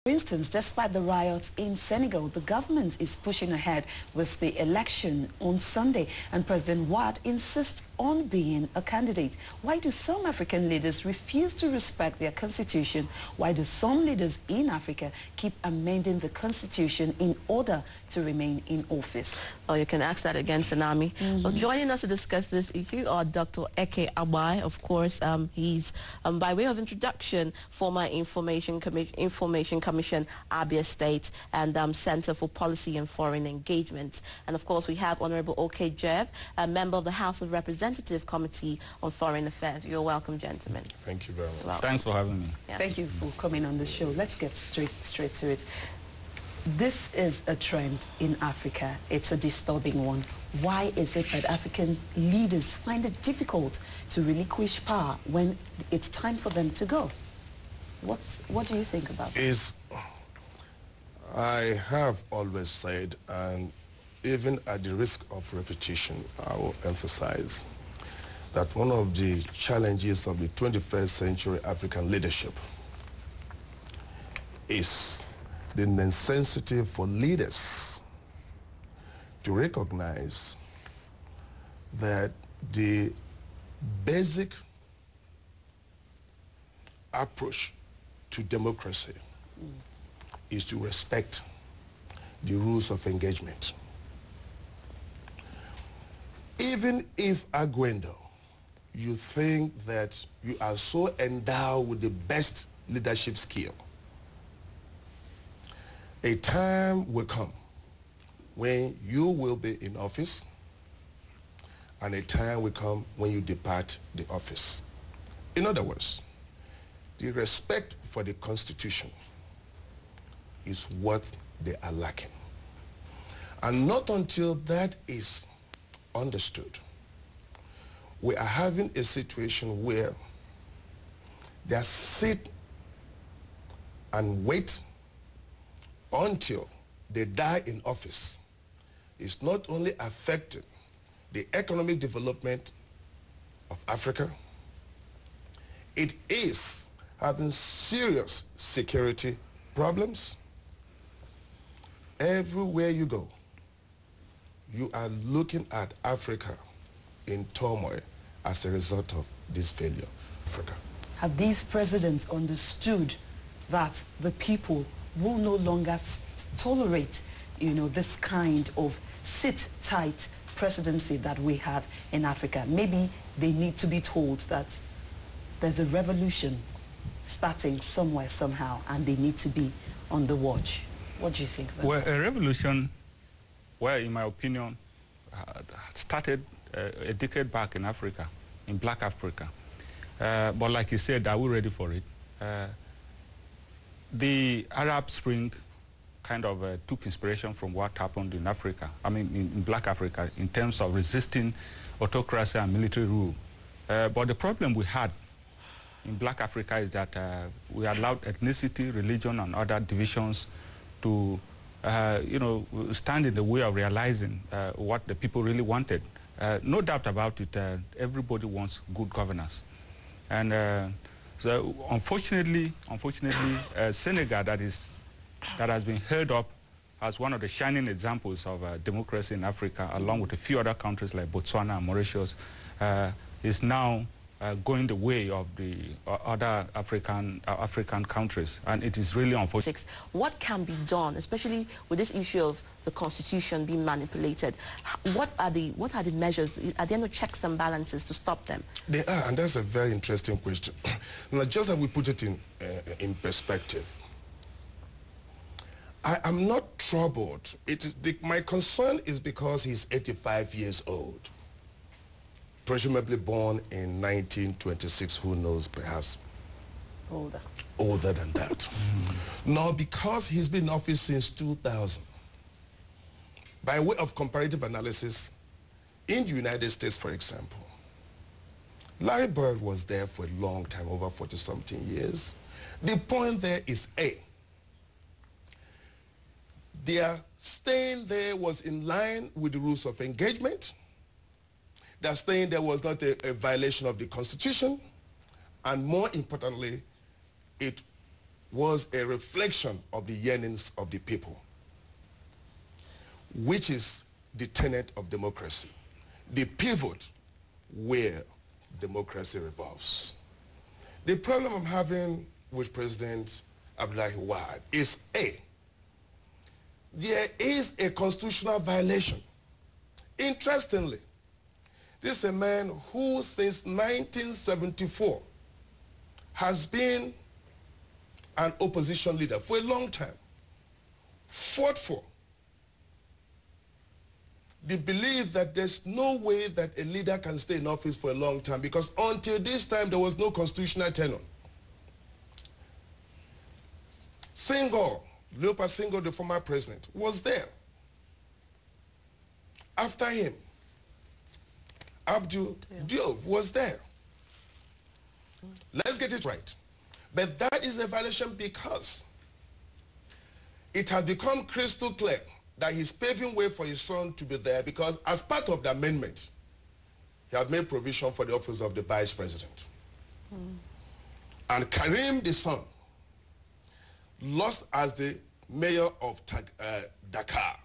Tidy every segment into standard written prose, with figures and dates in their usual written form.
For instance, despite the riots in Senegal, the government is pushing ahead with the election on Sunday, and President Wade insists on being a candidate. Why do some African leaders refuse to respect their constitution? Why do some leaders in Africa keep amending the constitution in order to remain in office? Oh, you can ask that again, Tsunami. Well, joining us to discuss this issue are Dr. Eke Abai. Of course, he's, by way of introduction, former Information Commission, Abia State, and Center for Policy and Foreign Engagement. And of course, we have Honorable OK Jeff, a member of the House of Representative Committee on Foreign Affairs. You're welcome, gentlemen. Thank you very much. Welcome. Thanks for having me. Yes. Thank you for coming on the show. Let's get straight to it. This is a trend in Africa. It's a disturbing one. Why is it that African leaders find it difficult to relinquish power when it's time for them to go? What do you think about this? I have always said, and even at the risk of repetition, I will emphasize that one of the challenges of the 21st century African leadership is the necessity for leaders to recognize that the basic approach to democracy is to respect the rules of engagement. Even if, Aguendo, you think that you are so endowed with the best leadership skill, a time will come when you will be in office, and a time will come when you depart the office. In other words, the respect for the Constitution is what they are lacking. And not until that is understood, we are having a situation where they sit and wait until they die in office. It's not only affecting the economic development of Africa, it is having serious security problems. Everywhere you go, you are looking at Africa in turmoil as a result of this failure. Africa. Have these presidents understood that the people will no longer tolerate, this kind of sit-tight presidency that we have in Africa? Maybe they need to be told that there's a revolution starting somewhere, somehow, and they need to be on the watch. What do you think about that? Well, a revolution, in my opinion, started a decade back in Africa, in Black Africa. But like you said, are we ready for it? The Arab Spring kind of took inspiration from what happened in Africa, in Black Africa, in terms of resisting autocracy and military rule. But the problem we had in Black Africa is that we allowed ethnicity, religion, and other divisions to, stand in the way of realizing what the people really wanted. No doubt about it, everybody wants good governance. And so unfortunately, Senegal, that has been held up as one of the shining examples of democracy in Africa, along with a few other countries like Botswana and Mauritius, is now going the way of the other African countries, and it is really unfortunate. What can be done, especially with this issue of the Constitution being manipulated? What are the measures? Are there no checks and balances to stop them? There are, and that's a very interesting question. Now, just that we put it in perspective, I am not troubled. My concern is because he's 85 years old. Presumably born in 1926, who knows, perhaps older than that. Now, because he's been in office since 2000, by way of comparative analysis, in the United States, for example, Larry Bird was there for a long time, over 40-something years. The point there is, their staying there was in line with the rules of engagement. They're saying there was not a violation of the Constitution, and more importantly, it was a reflection of the yearnings of the people, which is the tenet of democracy, the pivot where democracy revolves. The problem I'm having with President Abdullahi Wade is there is a constitutional violation. Interestingly, this is a man who since 1974 has been an opposition leader for a long time, fought for the belief that there's no way that a leader can stay in office for a long time, because until this time there was no constitutional tenure. Senghor, Leopold Senghor, the former president, was there. After him, Abdou Diouf was there. Let's get it right. But that is a violation because it has become crystal clear that he's paving way for his son to be there, because as part of the amendment, he had made provision for the office of the vice president. And Karim, the son, lost as the mayor of Dakar,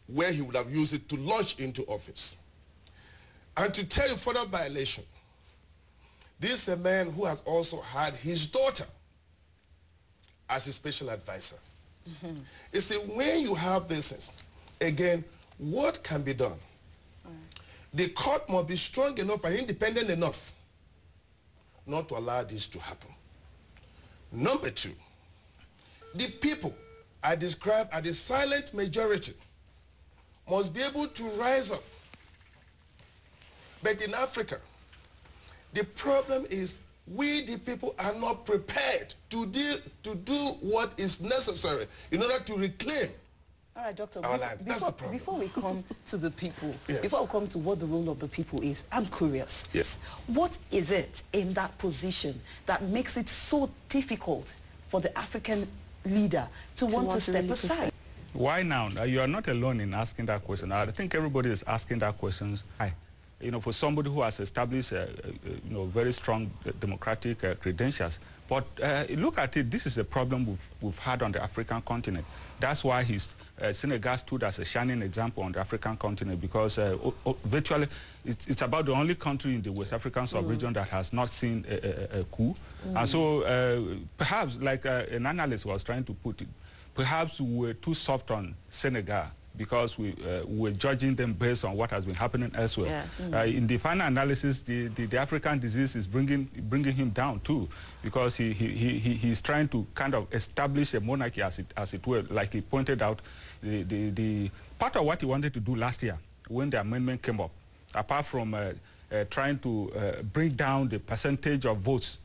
where he would have used it to launch into office. And to tell you further violation, this is a man who has also had his daughter as a special advisor. You see, when you have this, again, what can be done? The court must be strong enough and independent enough not to allow this to happen. Number two, the people I describe as the silent majority must be able to rise up. But in Africa, the problem is we, the people, are not prepared to do what is necessary in order to reclaim All right, Doctor, our land. That's the problem. Before we come to the people, Yes. before we come to what the role of the people is, I'm curious. Yes. What is it in that position that makes it so difficult for the African leader to want to step aside? Why now? You are not alone in asking that question. I think everybody is asking that question. You know, for somebody who has established, you know, very strong democratic credentials. But look at it, this is a problem we've had on the African continent. That's why Senegal stood as a shining example on the African continent, because virtually it's about the only country in the West African sub-region that has not seen a coup. And so perhaps, like an analyst was trying to put it, perhaps we were too soft on Senegal, because we were judging them based on what has been happening elsewhere. Yes. In the final analysis, the African disease is bringing him down too, because he's trying to kind of establish a monarchy, as it were, like he pointed out. The part of what he wanted to do last year when the amendment came up, apart from trying to bring down the percentage of votes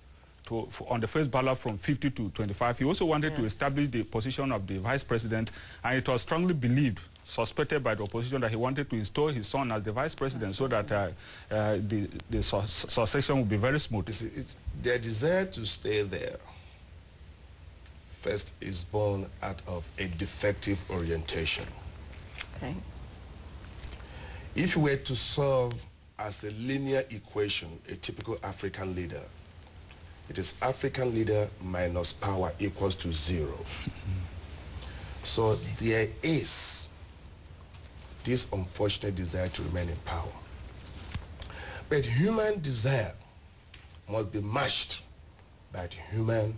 on the first ballot from 50 to 25, he also wanted to establish the position of the vice president, and it was strongly believed, suspected by the opposition, that he wanted to install his son as the vice president, so that the succession would be very smooth. It's their desire to stay there first is born out of a defective orientation. Okay. If you were to solve as a linear equation a typical African leader, it is African leader minus power equals to 0. So there is this unfortunate desire to remain in power. But human desire must be matched by human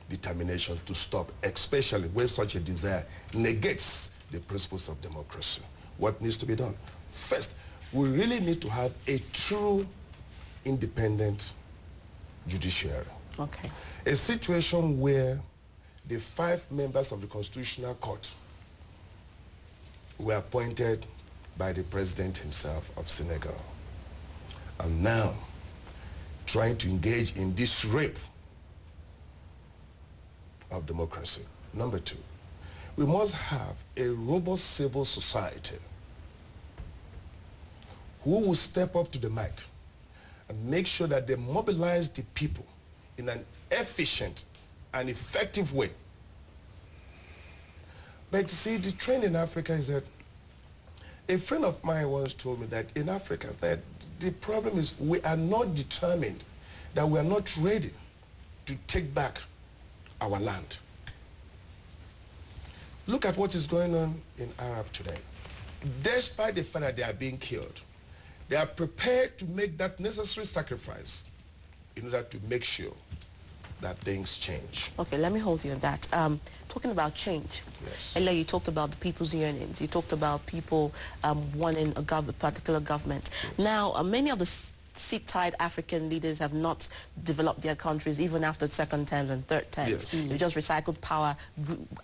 determination to stop, especially when such a desire negates the principles of democracy. What needs to be done? First, we really need to have a true independent judiciary. Okay. A situation where the 5 members of the Constitutional Court were appointed by the president himself of Senegal, and now trying to engage in this rape of democracy. Number 2, we must have a robust civil society who will step up to the mic and make sure that they mobilize the people in an efficient and effective way. But you see, the trend in Africa is that a friend of mine once told me that in Africa, that the problem is we are not determined, that we are not ready to take back our land. Look at what is going on in Arab today. Despite the fact that they are being killed, they are prepared to make that necessary sacrifice in order to make sure that things change. Okay, let me hold you on that. Talking about change. Yes. Earlier you talked about the people's yearnings. You talked about people wanting a particular government. Yes. Now, many of the sit-tight African leaders have not developed their countries even after second terms and third terms. Yes. They just recycled power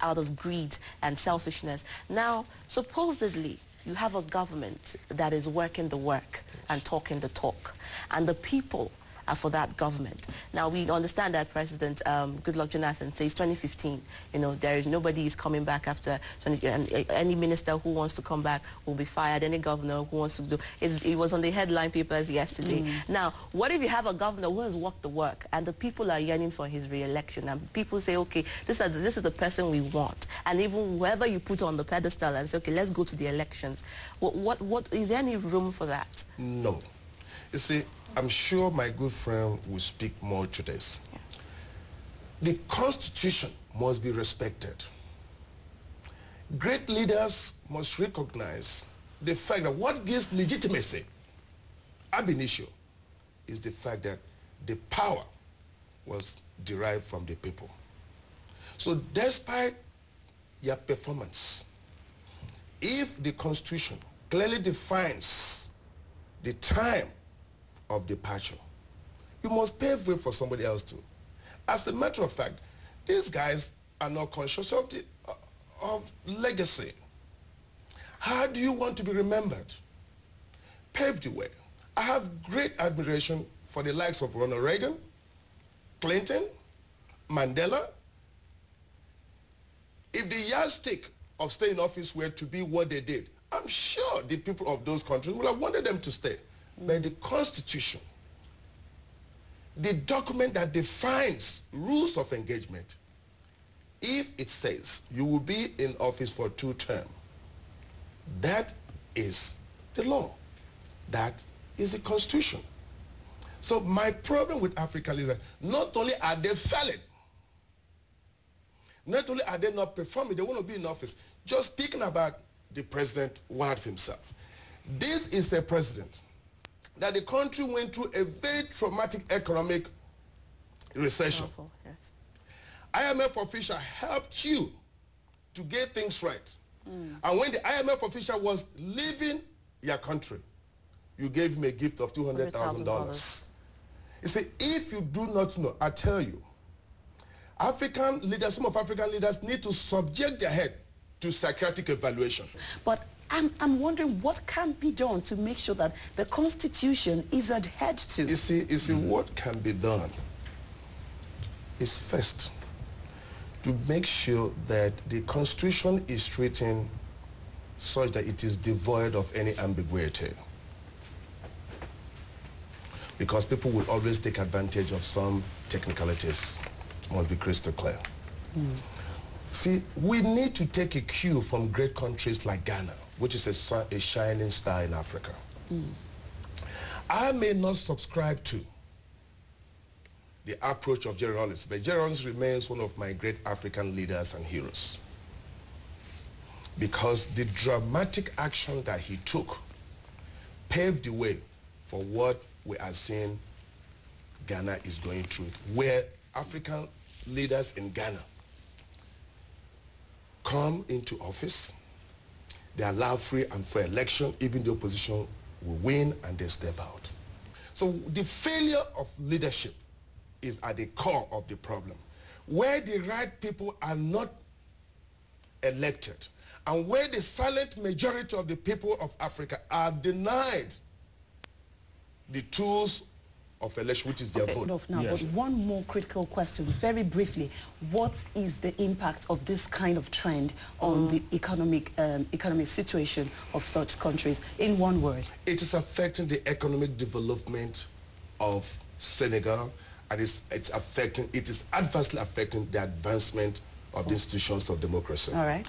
out of greed and selfishness. Now, supposedly, you have a government that is working the work and talking the talk, and the people are for that government. Now, we understand that President Goodluck Jonathan says 2015, you know, there is nobody is coming back after 20, and any minister who wants to come back will be fired. Any governor who wants to do, it was on the headline papers yesterday. Now, what if you have a governor who has walked the work and the people are yearning for his re-election, and people say, okay, this is the person we want, and even whoever you put on the pedestal and say, okay, let's go to the elections. What is there any room for that? No. You see, I'm sure my good friend will speak more to this. Yes. The Constitution must be respected. Great leaders must recognize the fact that what gives legitimacy ab initio is the fact that the power was derived from the people. So despite your performance, if the Constitution clearly defines the time of departure, you must pave way for somebody else too. As a matter of fact, these guys are not conscious of the legacy. How do you want to be remembered? Pave the way. I have great admiration for the likes of Ronald Reagan, Clinton, Mandela. If the yardstick of staying in office were to be what they did, I'm sure the people of those countries would have wanted them to stay. But the Constitution, the document that defines rules of engagement, if it says you will be in office for 2 terms, that is the law. That is the Constitution. So my problem with Africa is that not only are they failing, not only are they not performing, they want to be in office. Just speaking about the President Wade himself. This is a president that the country went through a very traumatic economic recession. Powerful, yes. IMF official helped you to get things right. And when the IMF official was leaving your country, you gave him a gift of $200,000. You see, if you do not know, I tell you, African leaders, some of African leaders need to subject their head to psychiatric evaluation. But I'm wondering what can be done to make sure that the Constitution is adhered to. You see, what can be done is first to make sure that the Constitution is written such that it is devoid of any ambiguity. Because people will always take advantage of some technicalities. It must be crystal clear. See, we need to take a cue from great countries like Ghana, which is a shining star in Africa. I may not subscribe to the approach of Jerry Rawlings, but Jerry Rawlings remains one of my great African leaders and heroes. Because the dramatic action that he took paved the way for what we are seeing Ghana is going through, where African leaders in Ghana come into office, they allow free and fair election, even the opposition will win and they step out. So the failure of leadership is at the core of the problem. Where the right people are not elected, and where the silent majority of the people of Africa are denied the tools of election, which is their vote. Now, Yes. but one more critical question, very briefly. What is the impact of this kind of trend on the economic situation of such countries? In one word. It is affecting the economic development of Senegal, and it is adversely affecting the advancement of the institutions of democracy. All right.